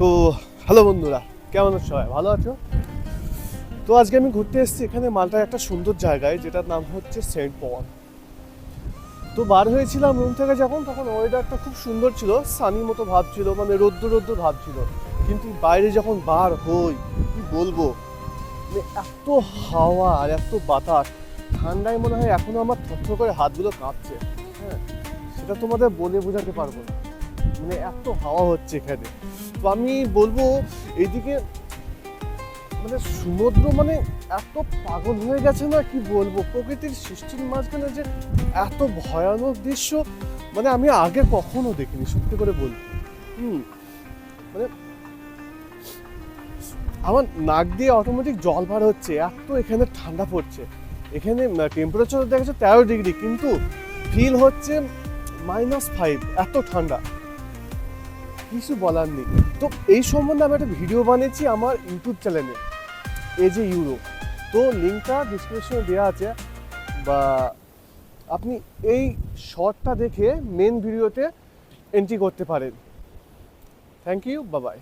তো হ্যালো বন্ধুরা, কেমন আছো? সবাই ভালো আছো? তো আজকে আমি ঘুরতে এসেছি এখানে মালটার একটা সুন্দর জায়গায়, যেটার নাম হচ্ছে সেন্ট পল। তো বার হয়েছিলাম রুম থেকে যখন, তখন ওয়েদারটা খুব সুন্দর ছিল, সানি মতো ভাব ছিল, মানে রোদ্দুর রোদ্দুর ভাব ছিল। কিন্তু বাইরে যখন বার হই, কি বলবো, মানে এত হাওয়া আর এত বাতাস, ঠান্ডায় মনে হয় এখনো আমার থরথর করে হাতগুলো কাঁপছে। হ্যাঁ, সেটা তোমাদের বলে বোঝাতে পারবো না, মানে এত হাওয়া হচ্ছে এখানে। তো আমি বলবো এইদিকে মানে সমুদ্র মানে এত পাগল হয়ে গেছে না, কি বলবো, প্রকৃতির সৃষ্টির মাঝখানে যে এত ভয়ানক দৃশ্য, মানে আমি আগে কখনো দেখিনি, সত্যি করে বলবো। মানে আমার নাক দিয়ে অটোমেটিক জল বার হচ্ছে, এত এখানে ঠান্ডা পড়ছে। এখানে টেম্পারেচার দেখা যাচ্ছে 13 ডিগ্রি, কিন্তু ফিল হচ্ছে -5, এত ঠান্ডা, কিছু বলার নেই। তো এই সম্বন্ধে আমি একটা ভিডিও বানিয়েছি আমার ইউটিউব চ্যানেলে, এজে ইউরো। তো লিঙ্কটা ডিসক্রিপশনে দেওয়া আছে, বা আপনি এই শর্টটা দেখে মেন ভিডিওতে এন্ট্রি করতে পারেন। Thank you, bye by.